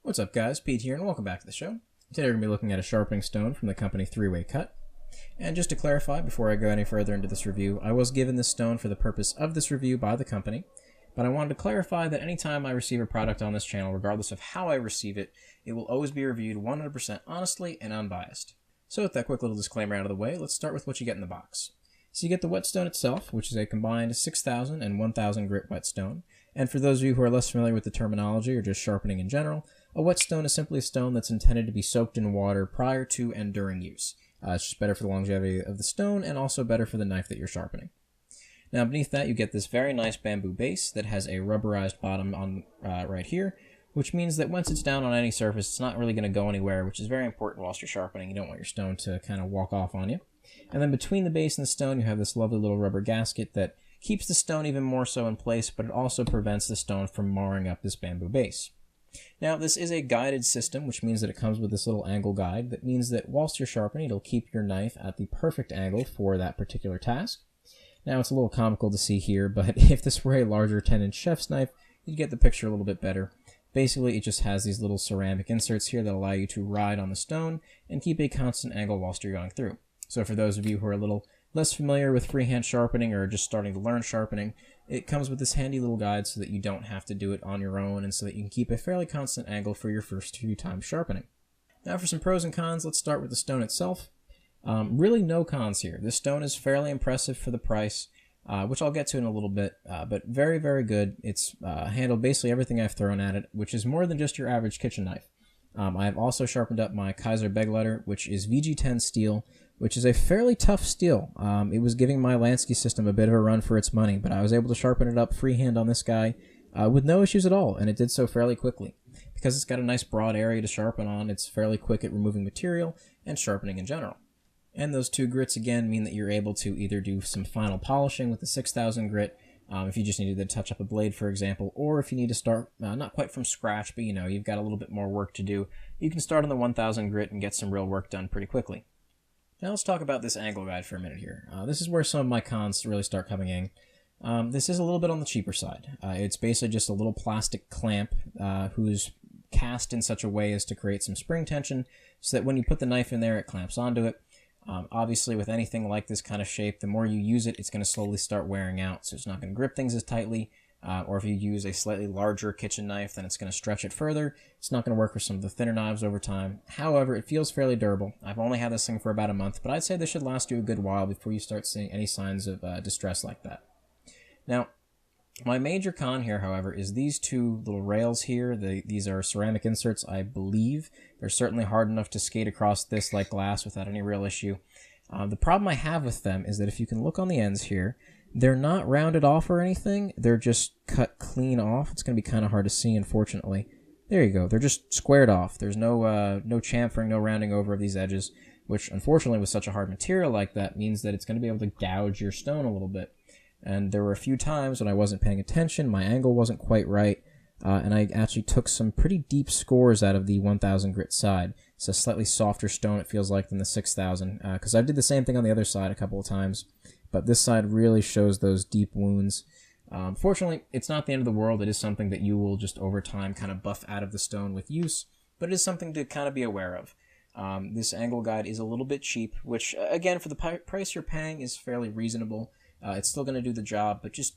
What's up guys, Pete here and welcome back to the show. Today we're going to be looking at a sharpening stone from the company 3-Way Cut. And just to clarify, before I go any further into this review, I was given this stone for the purpose of this review by the company, but I wanted to clarify that anytime I receive a product on this channel, regardless of how I receive it, it will always be reviewed 100% honestly and unbiased. So with that quick little disclaimer out of the way, let's start with what you get in the box. So you get the whetstone itself, which is a combined 6,000 and 1,000 grit whetstone. And for those of you who are less familiar with the terminology or just sharpening in general, a whetstone is simply a stone that's intended to be soaked in water prior to and during use. It's just better for the longevity of the stone and also better for the knife that you're sharpening. Now beneath that you get this very nice bamboo base that has a rubberized bottom on right here, which means that once it's down on any surface, it's not really going to go anywhere, which is very important whilst you're sharpening. You don't want your stone to kind of walk off on you. And then between the base and the stone, you have this lovely little rubber gasket that keeps the stone even more so in place, but it also prevents the stone from marring up this bamboo base. Now, this is a guided system, which means that it comes with this little angle guide. That means that whilst you're sharpening, it'll keep your knife at the perfect angle for that particular task. Now, it's a little comical to see here, but if this were a larger 10-inch chef's knife, you'd get the picture a little bit better. Basically, it just has these little ceramic inserts here that allow you to ride on the stone and keep a constant angle whilst you're going through. So for those of you who are a little less familiar with freehand sharpening or just starting to learn sharpening, it comes with this handy little guide so that you don't have to do it on your own and so that you can keep a fairly constant angle for your first few times sharpening. Now for some pros and cons, let's start with the stone itself. Really no cons here. This stone is fairly impressive for the price, which I'll get to in a little bit, but very, very good. It's handled basically everything I've thrown at it, which is more than just your average kitchen knife. I have also sharpened up my Kaiser Begleiter, which is VG10 steel, which is a fairly tough steel. It was giving my Lansky system a bit of a run for its money, but I was able to sharpen it up freehand on this guy with no issues at all, and it did so fairly quickly. Because it's got a nice broad area to sharpen on, it's fairly quick at removing material and sharpening in general. And those two grits again mean that you're able to either do some final polishing with the 6,000 grit, if you just needed to touch up a blade, for example, or if you need to start, not quite from scratch, but you've got a little bit more work to do, you can start on the 1,000 grit and get some real work done pretty quickly. Now let's talk about this angle guide for a minute here. This is where some of my cons really start coming in. This is a little bit on the cheaper side. It's basically just a little plastic clamp who's cast in such a way as to create some spring tension so that when you put the knife in there, it clamps onto it. Obviously, with anything like this kind of shape, the more you use it, it's going to slowly start wearing out, so it's not going to grip things as tightly. Or if you use a slightly larger kitchen knife, then it's going to stretch it further. It's not going to work with some of the thinner knives over time. However, it feels fairly durable. I've only had this thing for about a month, but I'd say this should last you a good while before you start seeing any signs of distress like that. Now, my major con here, however, is these two little rails here. These are ceramic inserts, I believe. They're certainly hard enough to skate across this like glass without any real issue. The problem I have with them is that if you can look on the ends here, they're not rounded off or anything. They're just cut clean off. It's going to be kind of hard to see, unfortunately. There you go. They're just squared off. There's no chamfering, no rounding over of these edges, which unfortunately with such a hard material like that means that it's going to be able to gouge your stone a little bit. And there were a few times when I wasn't paying attention, my angle wasn't quite right, and I actually took some pretty deep scores out of the 1,000 grit side. It's a slightly softer stone, it feels like, than the 6,000, because I did the same thing on the other side a couple of times, but this side really shows those deep wounds. Fortunately, it's not the end of the world. It is something that you will just over time kind of buff out of the stone with use, but it is something to kind of be aware of. This angle guide is a little bit cheap, which, again, for the price you're paying is fairly reasonable. It's still going to do the job, but just,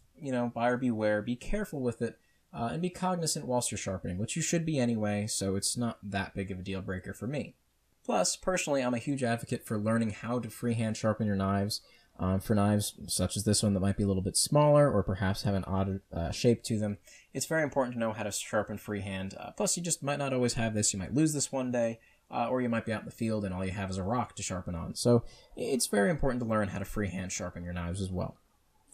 buyer beware, be careful with it, and be cognizant whilst you're sharpening, which you should be anyway, so it's not that big of a deal breaker for me. Plus, personally, I'm a huge advocate for learning how to freehand sharpen your knives. For knives such as this one that might be a little bit smaller or perhaps have an odd shape to them, it's very important to know how to sharpen freehand. Plus, you just might not always have this. You might lose this one day, or you might be out in the field and all you have is a rock to sharpen on. So it's very important to learn how to freehand sharpen your knives as well.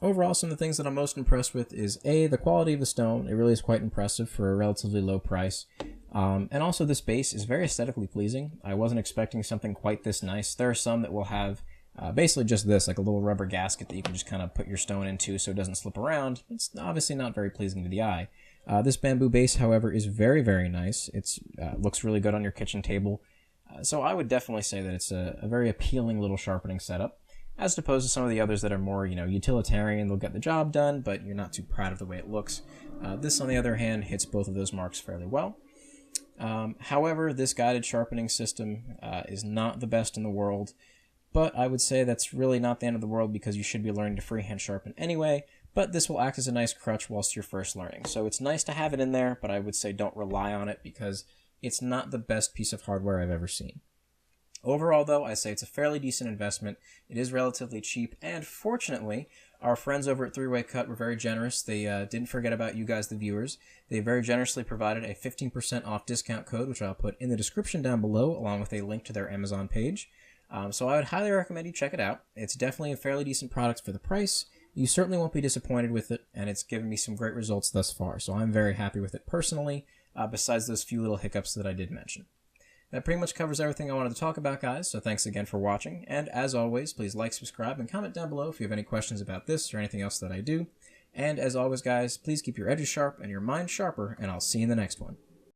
Overall, some of the things that I'm most impressed with is A, the quality of the stone. It really is quite impressive for a relatively low price. And also this base is very aesthetically pleasing. I wasn't expecting something quite this nice. There are some that will have basically just this, like a little rubber gasket that you can just kind of put your stone into so it doesn't slip around. It's obviously not very pleasing to the eye. This bamboo base, however, is very, very nice. It looks really good on your kitchen table. So I would definitely say that it's a very appealing little sharpening setup, as opposed to some of the others that are more, utilitarian. They'll get the job done, but you're not too proud of the way it looks. This, on the other hand, hits both of those marks fairly well. However, this guided sharpening system is not the best in the world, but I would say that's really not the end of the world because you should be learning to freehand sharpen anyway, but this will act as a nice crutch whilst you're first learning. So it's nice to have it in there, but I would say don't rely on it because it's not the best piece of hardware I've ever seen. Overall, though, I say it's a fairly decent investment. It is relatively cheap, and fortunately, our friends over at Three-Way Cut were very generous. They didn't forget about you guys, the viewers. They very generously provided a 15% off discount code, which I'll put in the description down below, along with a link to their Amazon page. So I would highly recommend you check it out. It's definitely a fairly decent product for the price. You certainly won't be disappointed with it, and it's given me some great results thus far, so I'm very happy with it personally, besides those few little hiccups that I did mention. That pretty much covers everything I wanted to talk about, guys, so thanks again for watching, and as always, please like, subscribe, and comment down below if you have any questions about this or anything else that I do. And as always, guys, please keep your edges sharp and your mind sharper, and I'll see you in the next one.